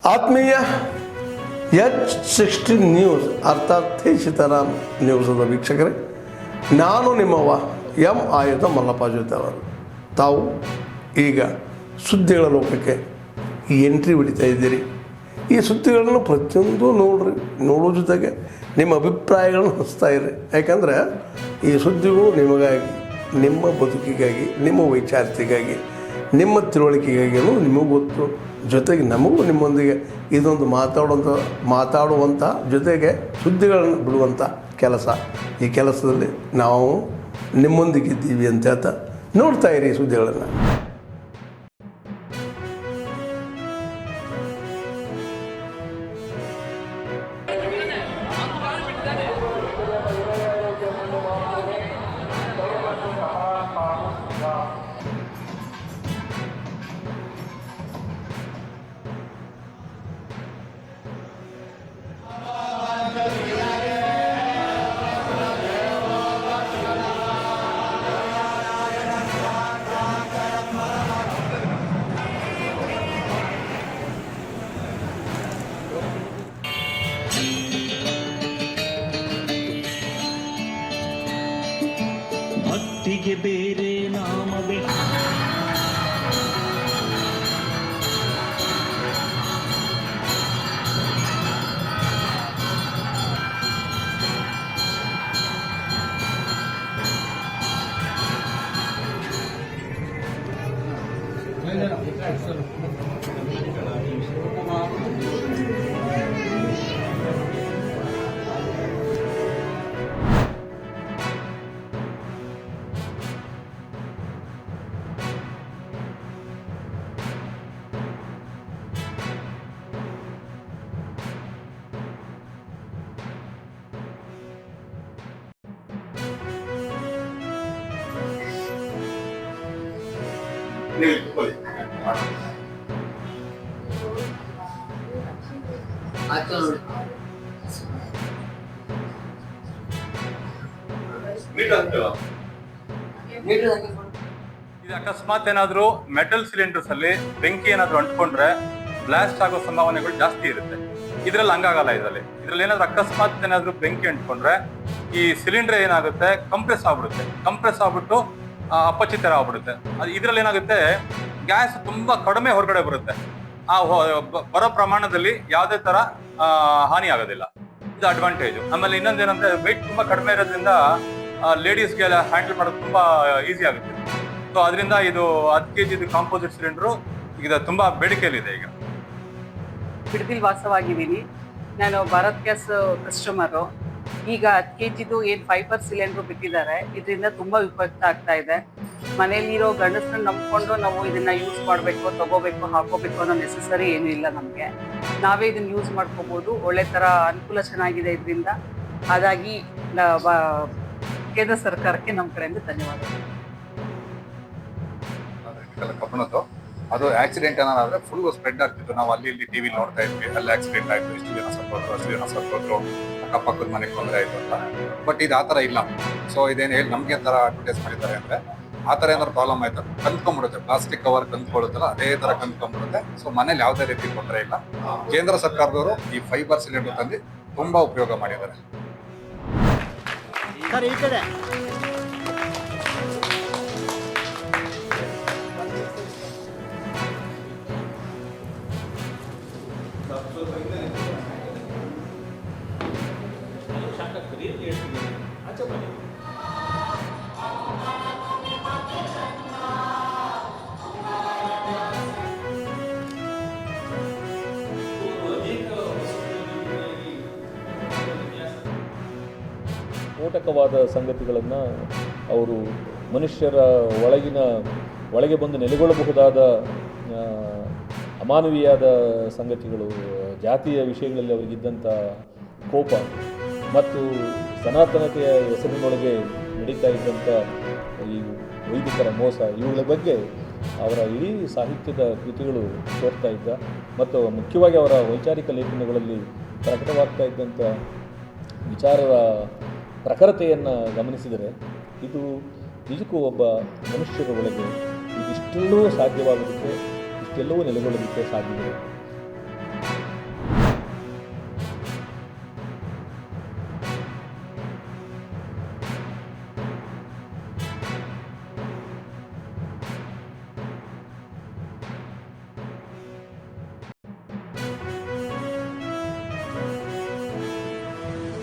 ಆತ್ಮೀಯ H16 news ಅರ್ಥಾತ್ ಸೀತಾರಾಮ್ ನ್ಯೂಸದ ವೀಕ್ಷಕರೇ, ನಾನು ನಿಮ್ಮವ ಎಂ ಆಯುಧ ಮಲ್ಲಪ್ಪ ಜೊತೆಯವರು. ತಾವು ಈಗ ಸುದ್ದಿಗಳ ಲೋಕಕ್ಕೆ ಎಂಟ್ರಿ ಹೊಡಿತಾ ಇದ್ದೀರಿ. ಈ ಸುದ್ದಿಗಳನ್ನು ಪ್ರತಿಯೊಂದು ನೋಡೋ ಜೊತೆಗೆ ನಿಮ್ಮ ಅಭಿಪ್ರಾಯಗಳನ್ನು ಹಂಚ್ತಾ ಇರಿ. ಯಾಕಂದರೆ ಈ ಸುದ್ದಿಗಳು ನಿಮಗಾಗಿ, ನಿಮ್ಮ ಬದುಕಿಗಾಗಿ, ನಿಮ್ಮ ವೈಚಾರಿಕೆಗಾಗಿ, ನಿಮ್ಮ ತಿಳುವಳಿಕೆಗಾಗಿಯೂ ನಿಮಗೂ ಗೊತ್ತು. ಜೊತೆಗೆ ನಮಗೂ ನಿಮ್ಮೊಂದಿಗೆ ಇದೊಂದು ಮಾತಾಡುವಂಥ ಜೊತೆಗೆ ಸುದ್ದಿಗಳನ್ನು ಬಿಡುವಂಥ ಕೆಲಸ. ಈ ಕೆಲಸದಲ್ಲಿ ನಾವು ನಿಮ್ಮೊಂದಿಗಿದ್ದೀವಿ ಅಂತ ಹೇಳ್ತಾ ನೋಡ್ತಾ ಇರಿ ಸುದ್ದಿಗಳನ್ನು. ಭಕ್ತಿಗೆ ಬೇರೆ ನಾಮವೇ ಇದು ಅಕಸ್ಮಾತ್ ಏನಾದರೂ ಮೆಟಲ್ ಸಿಲಿಂಡರ್ಸ್ ಅಲ್ಲಿ ಬೆಂಕಿ ಏನಾದರೂ ಅಂಟ್ಕೊಂಡ್ರೆ ಬ್ಲಾಸ್ಟ್ ಆಗೋ ಸಂಭಾವನೆಗಳು ಜಾಸ್ತಿ ಇರುತ್ತೆ. ಇದ್ರಲ್ಲಿ ಹಂಗಾಗಲ್ಲ. ಇದ್ರಲ್ಲಿ ಏನಾದ್ರು ಅಕಸ್ಮಾತ್ ಏನಾದ್ರು ಬೆಂಕಿ ಅಂಟ್ಕೊಂಡ್ರೆ ಈ ಸಿಲಿಂಡರ್ ಏನಾಗುತ್ತೆ, ಕಂಪ್ರೆಸ್ ಆಗ್ಬಿಟ್ಟು ಅಪಚಿತರ ಆಗ್ಬಿಡುತ್ತೆ. ಇದ್ರಲ್ಲಿ ಏನಾಗುತ್ತೆ, ಗ್ಯಾಸ್ ತುಂಬಾ ಕಡಿಮೆ ಹೊರಗಡೆ ಬರುತ್ತೆ. ಆ ಬರೋ ಪ್ರಮಾಣದಲ್ಲಿ ಯಾವುದೇ ತರ ಹಾನಿ ಆಗೋದಿಲ್ಲ. ಇದು ಅಡ್ವಾಂಟೇಜ್. ಆಮೇಲೆ ಇನ್ನೊಂದೇನಂದ್ರೆ ವೆಯ್ಟ್ ತುಂಬಾ ಕಡಿಮೆ ಇರೋದ್ರಿಂದ ಲೇಡೀಸ್ಗೆ ಹ್ಯಾಂಡಲ್ ಮಾಡೋದು ತುಂಬಾ ಈಸಿ ಆಗುತ್ತೆ. ಸೊ ಅದರಿಂದ ಇದು 10 kg ಕಾಂಪೋಸಿಟ್ ಸಿಲಿಂಡರು ಈಗ ತುಂಬಾ ಬೇಡಿಕೆಯಲ್ಲಿದೆ. ಈಗ ಬಿಡದಿಲ್ ವಾಸವಾಗಿದ್ದೀನಿ. ನಾನು ಭಾರತ್ ಗ್ಯಾಸ್ ಕಸ್ಟಮರು. ಈಗ 10 kg ಏನು ಫೈಬರ್ ಸಿಲಿಂಡ್ರು ಬಿಟ್ಟಿದ್ದಾರೆ. ಇದರಿಂದ ತುಂಬ ಉಪಯುಕ್ತ ಆಗ್ತಾ ಇದೆ. ಮನೆಯಲ್ಲಿರೋ ಗಂಡಸರನ್ನ ನಂಬ್ಕೊಂಡು ನಾವು ಇದನ್ನ ಯೂಸ್ ಮಾಡಬೇಕು, ತಗೋಬೇಕು, ಹಾಕೋಬೇಕು ಅನ್ನೋ ನೆಸೆಸರಿ ಏನೂ ಇಲ್ಲ ನಮಗೆ. ನಾವೇ ಇದನ್ನ ಯೂಸ್ ಮಾಡ್ಕೋಬೋದು. ಒಳ್ಳೆ ಥರ ಅನುಕೂಲ ಚೆನ್ನಾಗಿದೆ ಇದರಿಂದ. ಹಾಗಾಗಿ ಕೇಂದ್ರ ಸರ್ಕಾರಕ್ಕೆ ನಮ್ಮ ಕಡೆಯಿಂದ ಧನ್ಯವಾದಗಳು. ಕಬ್ಬಣದ್ದು ಅದು ಆಕ್ಸಿಡೆಂಟ್ ಏನಾದ್ರೆ ಫುಲ್ ಸ್ಪ್ರೆಡ್ ಆಗ್ತಿತ್ತು. ನಾವು ಅಲ್ಲಿ ಇಲ್ಲಿ ಟಿವಿ ನೋಡ್ತಾ ಇದ್ವಿ, ಅಲ್ಲಿ ಆಕ್ಸಿಡೆಂಟ್ ಆಯ್ತು, ಇಷ್ಟು ಜನ ಸತ್ತೋದ್ರು, ಅಷ್ಟು ಜನ ಸತ್ತೋದ್ರು, ಅಕ್ಕಪಕ್ಕದ ಮನೆಗೆ ತೊಂದರೆ ಆಯ್ತು ಅಂತ. ಬಟ್ ಇದು ಆ ಥರ ಇಲ್ಲ. ಸೊ ಇದೇನು ಹೇಳಿ ನಮ್ಗೆ ಥರ ಅಡ್ವರ್ಟೈಸ್ ಮಾಡಿದ್ದಾರೆ ಅಂದ್ರೆ ಆ ಥರ ಏನಾದ್ರು ಪ್ರಾಬ್ಲಮ್ ಆಯ್ತು ಕಂದ್ಕೊಂಡ್ಬಿಡುತ್ತೆ. ಪ್ಲಾಸ್ಟಿಕ್ ಕವರ್ ಕಂದ್ಕೊಳ್ಳುತ್ತಲ್ಲ ಅದೇ ಥರ ಕಂದ್ಕೊಂಡ್ಬಿಡುತ್ತೆ. ಸೊ ಮನೇಲಿ ಯಾವುದೇ ರೀತಿ ತೊಂದರೆ ಇಲ್ಲ. ಕೇಂದ್ರ ಸರ್ಕಾರದವರು ಈ ಫೈಬರ್ ಸಿಲಿಂಡರ್ ತಂದು ತುಂಬಾ ಉಪಯೋಗ ಮಾಡಿದ್ದಾರೆ. ಸ್ಫೋಟಕವಾದ ಸಂಗತಿಗಳನ್ನು ಅವರು ಮನುಷ್ಯರ ಒಳಗೆ ಬಂದು ನೆಲೆಗೊಳ್ಳಬಹುದಾದ ಅಮಾನವೀಯಾದ ಸಂಗತಿಗಳು, ಜಾತಿಯ ವಿಷಯಗಳಲ್ಲಿ ಅವರಿಗಿದ್ದಂಥ ಕೋಪ ಮತ್ತು ಸನಾತನತೆಯ ಹೆಸರಿನೊಳಗೆ ನಡೀತಾ ಇದ್ದಂಥ ಈ ವೈದಿಕರ ಮೋಸ, ಇವುಗಳ ಬಗ್ಗೆ ಅವರ ಇಡೀ ಸಾಹಿತ್ಯದ ಕೃತಿಗಳು ತೋರ್ತಾ ಇದ್ದ. ಮತ್ತು ಮುಖ್ಯವಾಗಿ ಅವರ ವೈಚಾರಿಕ ಲೇಖನಗಳಲ್ಲಿ ಪ್ರಕಟವಾಗ್ತಾ ಇದ್ದಂಥ ವಿಚಾರರ ಪ್ರಖರತೆಯನ್ನು ಗಮನಿಸಿದರೆ ಇದು ನಿಜಕ್ಕೂ ಒಬ್ಬ ಮನುಷ್ಯರ ಒಳಗೆ ಇದಿಷ್ಟೆಲ್ಲವೂ ಸಾಧ್ಯವಾಗೋದಕ್ಕೆ, ಇಷ್ಟೆಲ್ಲವೂ ನೆಲೆಗೊಳ್ಳೋದಕ್ಕೆ ಸಾಧ್ಯವಿದೆ.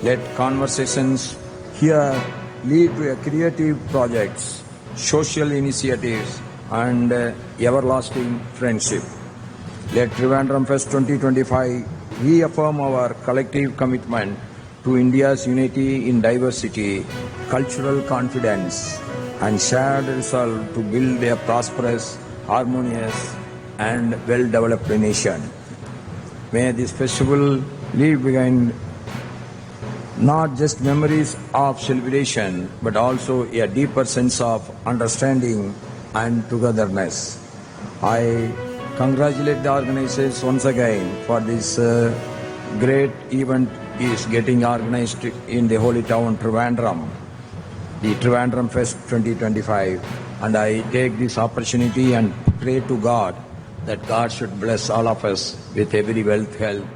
Let conversations here lead to a creative projects, social initiatives, and everlasting friendship. Let Trivandrum Fest 2025 reaffirm our collective commitment to India's unity in diversity, cultural confidence, and shared resolve to build a prosperous, harmonious, and well-developed nation. May this festival leave behind not just memories of celebration, but also a deeper sense of understanding and togetherness. I congratulate the organizers once again for this great event is getting organized in the holy town Trivandrum, the Trivandrum Fest 2025. And I take this opportunity and pray to God that God should bless all of us with every wealth, health.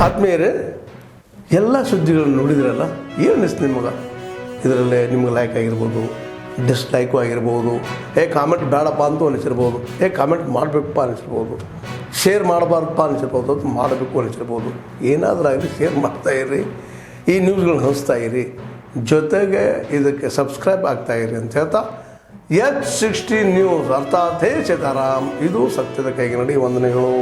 ಆತ್ಮೀಯರೇ, ಎಲ್ಲ ಸುದ್ದಿಗಳನ್ನು ನೋಡಿದ್ರಲ್ಲ, ಏನು ಅನ್ನಿಸ್ತು ನಿಮಗೆ? ಇದರಲ್ಲೇ ನಿಮ್ಗೆ like ಆಗಿರ್ಬೋದು, ಡಿಸ್ಲೈಕು ಆಗಿರ್ಬೋದು, ಕಾಮೆಂಟ್ ಬೇಡಪ್ಪ ಅಂತೂ ಅನಿಸಿರ್ಬೋದು, ಕಾಮೆಂಟ್ ಮಾಡಬೇಕಪ್ಪ ಅನಿಸಿರ್ಬೋದು, ಶೇರ್ ಮಾಡಬಾರ್ದಪ್ಪ ಅನಿಸಿರ್ಬೋದು, ಅದು ಮಾಡಬೇಕು ಅನಿಸಿರ್ಬೋದು. ಏನಾದರೂ ಆಗಲಿ ಶೇರ್ ಮಾಡ್ತಾಯಿರಿ, ಈ ನ್ಯೂಸ್ಗಳನ್ನ ಹಂಚ್ತಾ ಇರಿ, ಜೊತೆಗೆ ಇದಕ್ಕೆ ಸಬ್ಸ್ಕ್ರೈಬ್ ಆಗ್ತಾಯಿರಿ ಅಂತ ಹೇಳ್ತಾ H16 ನ್ಯೂಸ್ ಅರ್ಥಾತ್ ಹೇ ಸೀತಾರಾಮ್, ಇದು ಸತ್ಯದ ಕೈಗೆ ನಡಿ. ವಂದನೆಗಳು.